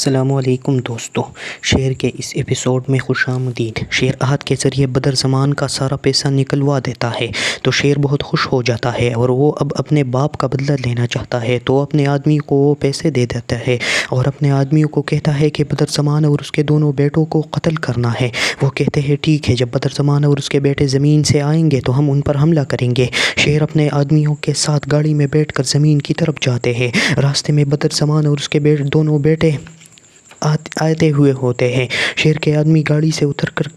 السلام علیکم دوستو، شعر کے اس ایپیسوڈ میں خوش آمدید۔ شعر احد کے ذریعے بدر زمان کا سارا پیسہ نکلوا دیتا ہے تو شعر بہت خوش ہو جاتا ہے اور وہ اب اپنے باپ کا بدلہ لینا چاہتا ہے تو اپنے آدمی کو وہ پیسے دے دیتا ہے اور اپنے آدمیوں کو کہتا ہے کہ بدر زمان اور اس کے دونوں بیٹوں کو قتل کرنا ہے۔ وہ کہتے ہیں ٹھیک ہے، جب بدر زمان اور اس کے بیٹے زمین سے آئیں گے تو ہم ان پر حملہ کریں گے۔ شعر اپنے آدمیوں کے ساتھ گاڑی میں بیٹھ کر زمین کی طرف جاتے ہیں۔ راستے میں بدر زمان اور اس کے دونوں بیٹے آتے ہوئے ہوتے ہیں۔ شعر کے آدمی گاڑی سے اتر کر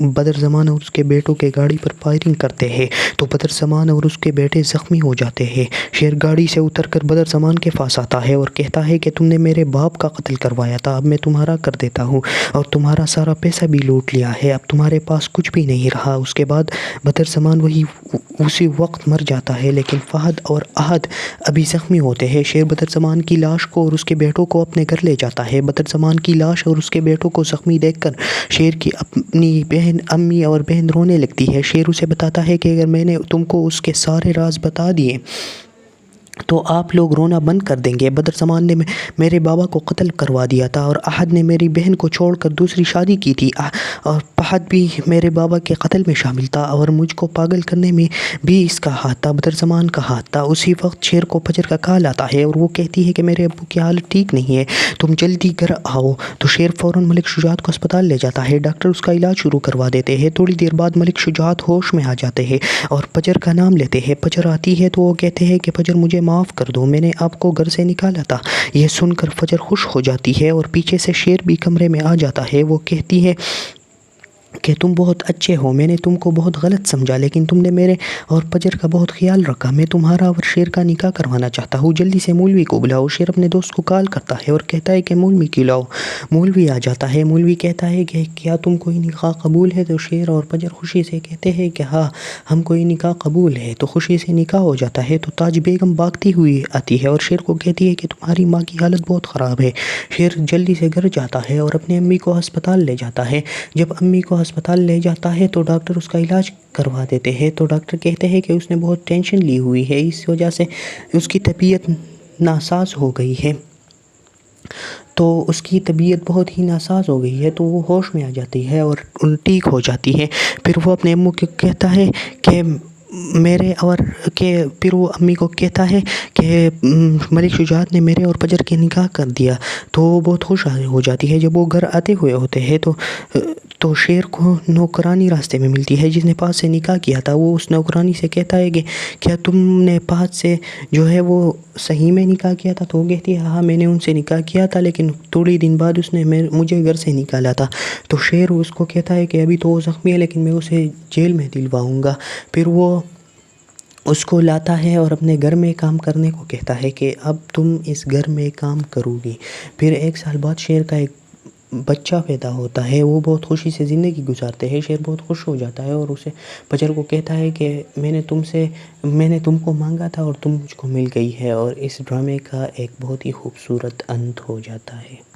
بدر زمان اور اس کے بیٹوں کے گاڑی پر فائرنگ کرتے ہیں تو بدر زمان اور اس کے بیٹے زخمی ہو جاتے ہیں۔ شعر گاڑی سے اتر کر بدر زمان کے پاس آتا ہے اور کہتا ہے کہ تم نے میرے باپ کا قتل کروایا تھا، اب میں تمہارا کر دیتا ہوں اور تمہارا سارا پیسہ بھی لوٹ لیا ہے، اب تمہارے پاس کچھ بھی نہیں رہا۔ اس کے بعد بدر زمان اسی وقت مر جاتا ہے، لیکن فہد اور احد ابھی زخمی ہوتے ہیں۔ شعر بدر زمان کی لاش کو اور اس کے بیٹوں کو اپنے گھر لے جاتا ہے۔ بدر زمان کی لاش اور اس کے بیٹوں کو زخمی دیکھ کر شعر کی اپنی بہن امی اور بہن رونے لگتی ہے۔ شعر اسے بتاتا ہے کہ اگر میں نے تم کو اس کے سارے راز بتا دیے تو آپ لوگ رونا بند کر دیں گے۔ بدر زمان نے میرے بابا کو قتل کروا دیا تھا اور احد نے میری بہن کو چھوڑ کر دوسری شادی کی تھی اور فہد بھی میرے بابا کے قتل میں شامل تھا اور مجھ کو پاگل کرنے میں بھی اس کا ہاتھ تھا، بدر زمان کا ہاتھ تھا۔ اسی وقت شعر کو فجر کا کال آتا ہے اور وہ کہتی ہے کہ میرے ابو کی حالت ٹھیک نہیں ہے، تم جلدی گھر آؤ۔ تو شعر فوراً ملک شجاعت کو اسپتال لے جاتا ہے۔ ڈاکٹر اس کا علاج شروع کروا دیتے ہیں۔ تھوڑی دیر بعد ملک شجاعت ہوش میں آ جاتے ہیں اور فجر کا نام لیتے ہیں۔ فجر آتی ہے تو وہ کہتے ہیں کہ فجر مجھے معاف کر دو، میں نے آپ کو گھر سے نکالا تھا۔ یہ سن کر فجر خوش ہو جاتی ہے اور پیچھے سے شعر بھی کمرے میں آ جاتا ہے۔ وہ کہتی ہے کہ تم بہت اچھے ہو، میں نے تم کو بہت غلط سمجھا، لیکن تم نے میرے اور فجر کا بہت خیال رکھا۔ میں تمہارا اور شعر کا نکاح کروانا چاہتا ہوں، جلدی سے مولوی کو بلاؤ۔ شعر اپنے دوست کو کال کرتا ہے اور کہتا ہے کہ مولوی کی لاؤ۔ مولوی آ جاتا ہے۔ مولوی کہتا ہے کہ کیا تم کو یہ نکاح قبول ہے؟ تو شعر اور فجر خوشی سے کہتے ہیں کہ ہاں، ہم کو یہ نکاح قبول ہے۔ تو خوشی سے نکاح ہو جاتا ہے۔ تو تاج بیگم بھاگتی ہوئی آتی ہے اور شعر کو کہتی ہے کہ تمہاری ماں کی حالت بہت خراب ہے۔ شعر جلدی سے گھر جاتا ہے اور اپنی امی کو ہسپتال لے جاتا ہے۔ جب امی کو ہسپتال لے جاتا ہے تو ڈاکٹر اس کا علاج کروا دیتے ہیں تو ڈاکٹر کہتے ہیں کہ اس نے بہت ٹینشن لی ہوئی ہے، اس وجہ سے اس کی طبیعت ناساز ہو گئی ہے۔ تو اس کی طبیعت بہت ہی ناساز ہو گئی ہے تو وہ ہوش میں آ جاتی ہے اور ٹھیک ہو جاتی ہے۔ پھر وہ اپنے امو کو کہتا ہے کہ پھر وہ امی کو کہتا ہے کہ ملک شجاعت نے میرے اور فجر کے نکاح کر دیا تو وہ بہت خوش ہو جاتی ہے۔ جب وہ گھر آتے ہوئے ہوتے ہیں تو شعر کو نوکرانی راستے میں ملتی ہے جس نے فہد سے نکاح کیا تھا۔ وہ اس نوکرانی سے کہتا ہے کہ کیا تم نے فہد سے جو ہے وہ صحیح میں نکاح کیا تھا؟ تو وہ کہتی ہے ہاں، میں نے ان سے نکاح کیا تھا، لیکن تھوڑی دن بعد اس نے مجھے گھر سے نکالا تھا۔ تو شعر اس کو کہتا ہے کہ ابھی تو وہ زخمی ہے لیکن میں اسے جیل میں دلواؤں گا۔ پھر وہ اس کو لاتا ہے اور اپنے گھر میں کام کرنے کو کہتا ہے کہ اب تم اس گھر میں کام کرو گی۔ پھر 1 سال بعد شعر کا ایک بچہ پیدا ہوتا ہے۔ وہ بہت خوشی سے زندگی گزارتے ہیں۔ شعر بہت خوش ہو جاتا ہے اور اسے فجر کو کہتا ہے کہ میں نے تم کو مانگا تھا اور تم مجھ کو مل گئی ہے، اور اس ڈرامے کا ایک بہت ہی خوبصورت انت ہو جاتا ہے۔